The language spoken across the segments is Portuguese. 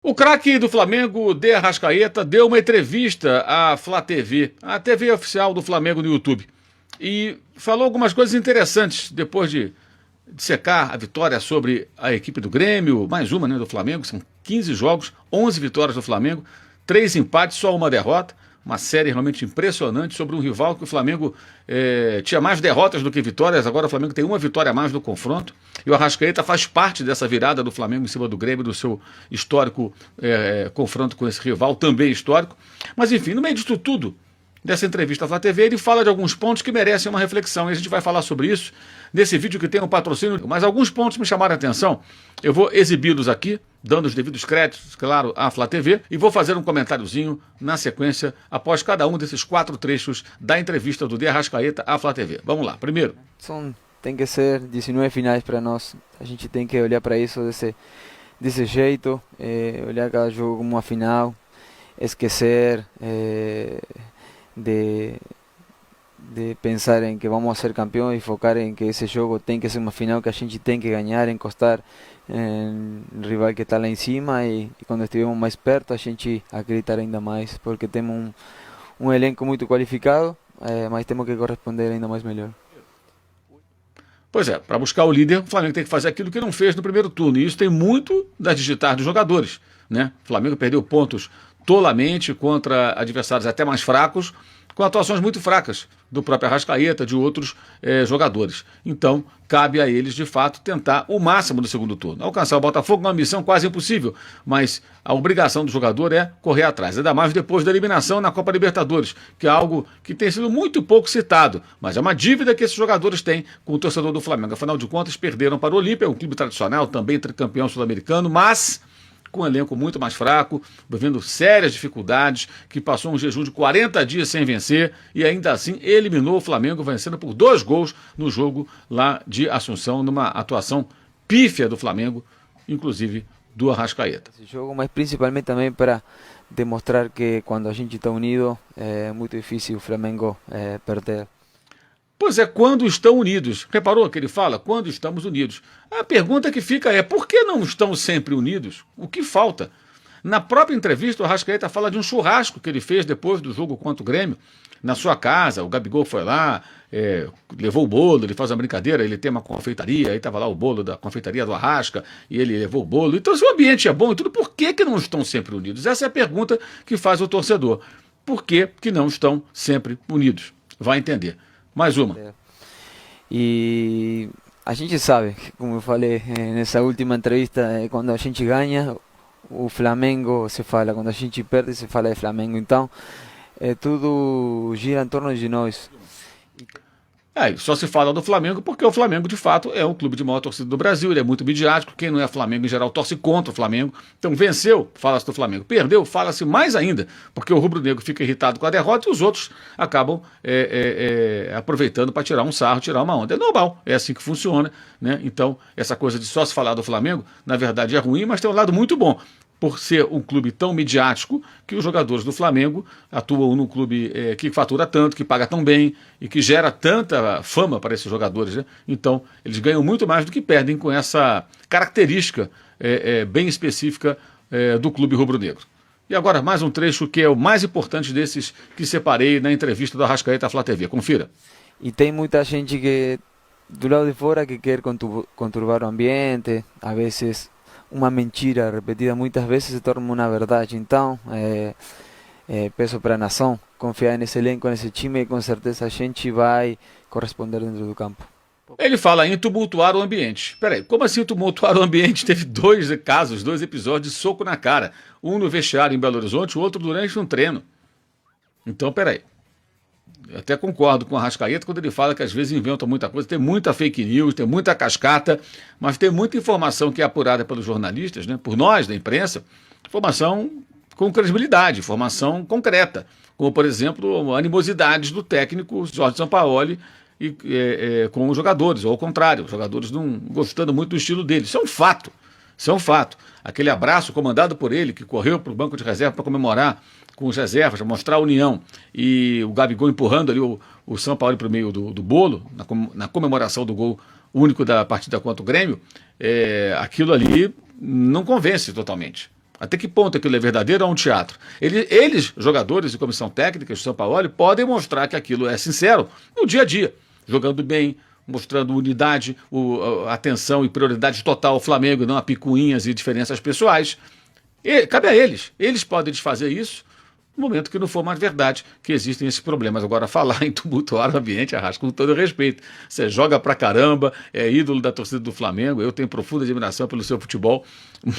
O craque do Flamengo, De Arrascaeta, deu uma entrevista à Flá TV, a TV oficial do Flamengo no YouTube, e falou algumas coisas interessantes depois de secar a vitória sobre a equipe do Grêmio, mais uma, né, do Flamengo. São 15 jogos, 11 vitórias do Flamengo, 3 empates, só uma derrota. Uma série realmente impressionante sobre um rival que o Flamengo tinha mais derrotas do que vitórias. Agora o Flamengo tem uma vitória a mais no confronto. E o Arrascaeta faz parte dessa virada do Flamengo em cima do Grêmio, do seu histórico confronto com esse rival, também histórico. Mas enfim, no meio disso tudo, dessa entrevista à Flá TV, ele fala de alguns pontos que merecem uma reflexão. E a gente vai falar sobre isso nesse vídeo que tem um patrocínio. Mas alguns pontos me chamaram a atenção. Eu vou exibi-los aqui, dando os devidos créditos, claro, à Flá TV, e vou fazer um comentáriozinho na sequência, após cada um desses 4 trechos da entrevista do De Arrascaeta à Flá TV. Vamos lá, primeiro. Tem que ser 19 finais para nós. A gente tem que olhar para isso desse jeito, olhar cada jogo como uma final, esquecer de pensar em que vamos ser campeões e focar em que esse jogo tem que ser uma final que a gente tem que ganhar, encostar no rival que está lá em cima e quando estivermos mais perto a gente acreditar ainda mais, porque temos um elenco muito qualificado, mas temos que corresponder ainda mais melhor. Pois é, para buscar o líder, o Flamengo tem que fazer aquilo que não fez no primeiro turno, e isso tem muito das digitais dos jogadores, né? O Flamengo perdeu pontos tolamente contra adversários até mais fracos, com atuações muito fracas do próprio Arrascaeta, de outros jogadores. Então, cabe a eles, de fato, tentar o máximo no segundo turno. Alcançar o Botafogo é uma missão quase impossível, mas a obrigação do jogador é correr atrás, ainda mais depois da eliminação na Copa Libertadores, que é algo que tem sido muito pouco citado, mas é uma dívida que esses jogadores têm com o torcedor do Flamengo. Afinal de contas, perderam para o Olímpia, um clube tradicional, também tricampeão sul-americano, mas com um elenco muito mais fraco, vivendo sérias dificuldades, que passou um jejum de 40 dias sem vencer e ainda assim eliminou o Flamengo, vencendo por 2 gols no jogo lá de Assunção, numa atuação pífia do Flamengo, inclusive do Arrascaeta. Esse jogo, mas principalmente também para demonstrar que quando a gente está unido é muito difícil o Flamengo perder. Pois é, quando estão unidos. Reparou que ele fala? Quando estamos unidos. A pergunta que fica é, por que não estão sempre unidos? O que falta? Na própria entrevista, o Arrascaeta fala de um churrasco que ele fez depois do jogo contra o Grêmio, na sua casa. O Gabigol foi lá, levou o bolo, ele faz uma brincadeira, ele tem uma confeitaria, aí estava lá o bolo da confeitaria do Arrasca, e ele levou o bolo. Então, se o ambiente é bom e tudo, por que não estão sempre unidos? Essa é a pergunta que faz o torcedor. Por que não estão sempre unidos? Vai entender. Mais uma. E a gente sabe, como eu falei nessa última entrevista, quando a gente ganha, o Flamengo se fala, quando a gente perde, se fala de Flamengo. Então, tudo gira em torno de nós. Só se fala do Flamengo porque o Flamengo, de fato, é o clube de maior torcida do Brasil, ele é muito midiático, quem não é Flamengo, em geral, torce contra o Flamengo. Então, venceu, fala-se do Flamengo. Perdeu, fala-se mais ainda, porque o rubro-negro fica irritado com a derrota e os outros acabam aproveitando para tirar um sarro, tirar uma onda. É normal, é assim que funciona, né? Então, essa coisa de só se falar do Flamengo, na verdade, é ruim, mas tem um lado muito bom. Por ser um clube tão midiático, que os jogadores do Flamengo atuam num clube que fatura tanto, que paga tão bem e que gera tanta fama para esses jogadores, né? Então, eles ganham muito mais do que perdem com essa característica bem específica do clube rubro-negro. E agora, mais um trecho que é o mais importante desses que separei na entrevista do Arrascaeta à Flá TV. Confira. E tem muita gente que, do lado de fora, que quer conturbar o ambiente, a vezes uma mentira repetida muitas vezes se torna uma verdade. Então, peço para a nação confiar nesse elenco, nesse time, e com certeza a gente vai corresponder dentro do campo. Ele fala em tumultuar o ambiente. Peraí, como assim tumultuar o ambiente? Teve 2 casos, 2 episódios de soco na cara. Um no vestiário em Belo Horizonte, o outro durante um treino. Então, peraí. Eu até concordo com o Arrascaeta quando ele fala que às vezes inventam muita coisa, tem muita fake news, tem muita cascata, mas tem muita informação que é apurada pelos jornalistas, né, por nós da imprensa, informação com credibilidade, informação concreta, como por exemplo animosidades do técnico Jorge Sampaoli com os jogadores, ou ao contrário, os jogadores não gostando muito do estilo dele. Isso é um fato. Isso é um fato. Aquele abraço comandado por ele, que correu para o banco de reserva para comemorar com os reservas, para mostrar a união, e o Gabigol empurrando ali o Sampaoli para o meio do bolo, na comemoração do gol único da partida contra o Grêmio, aquilo ali não convence totalmente. Até que ponto aquilo é verdadeiro ou é um teatro? Eles, jogadores e comissão técnica de São Paulo, podem mostrar que aquilo é sincero no dia a dia, jogando bem, mostrando unidade, atenção e prioridade total ao Flamengo, não a picuinhas e diferenças pessoais. E cabe a eles. Eles podem desfazer isso no momento que não for mais verdade que existem esses problemas. Agora, falar em tumultuar o ambiente, Arrasca, com todo respeito. Você joga pra caramba, é ídolo da torcida do Flamengo, eu tenho profunda admiração pelo seu futebol,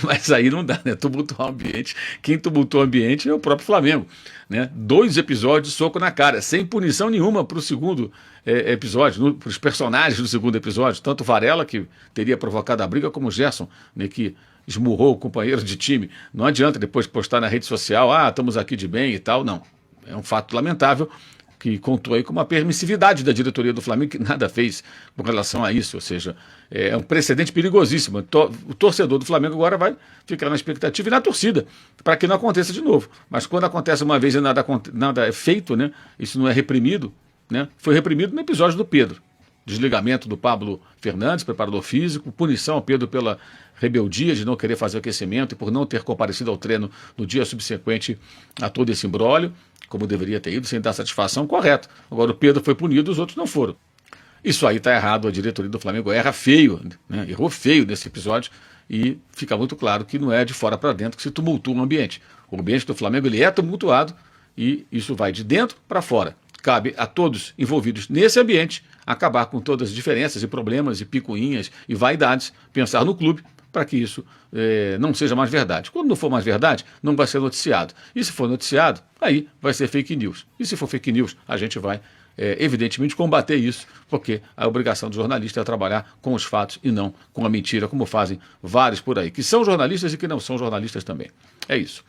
mas aí não dá, né? Tumultuar o ambiente. Quem tumultuou o ambiente é o próprio Flamengo, né? 2 episódios de soco na cara, sem punição nenhuma para o segundo episódio, para os personagens do segundo episódio, tanto Varela, que teria provocado a briga, como o Gerson, né, que esmurrou o companheiro de time. Não adianta depois postar na rede social, estamos aqui de bem e tal, não. É um fato lamentável que contou aí com uma permissividade da diretoria do Flamengo que nada fez com relação a isso, ou seja, é um precedente perigosíssimo. O torcedor do Flamengo agora vai ficar na expectativa e na torcida para que não aconteça de novo. Mas quando acontece uma vez e nada é feito, né, isso não é reprimido, né, foi reprimido no episódio do Pedro. Desligamento do Pablo Fernandes, preparador físico, punição ao Pedro pela rebeldia de não querer fazer o aquecimento e por não ter comparecido ao treino no dia subsequente a todo esse imbróglio, como deveria ter ido, sem dar satisfação, correto. Agora o Pedro foi punido, os outros não foram. Isso aí está errado, a diretoria do Flamengo erra feio, né? Errou feio nesse episódio e fica muito claro que não é de fora para dentro que se tumultua o ambiente. O ambiente do Flamengo ele é tumultuado e isso vai de dentro para fora. Cabe a todos envolvidos nesse ambiente acabar com todas as diferenças e problemas e picuinhas e vaidades, pensar no clube para que isso não seja mais verdade. Quando não for mais verdade, não vai ser noticiado. E se for noticiado, aí vai ser fake news. E se for fake news, a gente vai, evidentemente, combater isso, porque a obrigação do jornalista é trabalhar com os fatos e não com a mentira, como fazem vários por aí, que são jornalistas e que não são jornalistas também. É isso.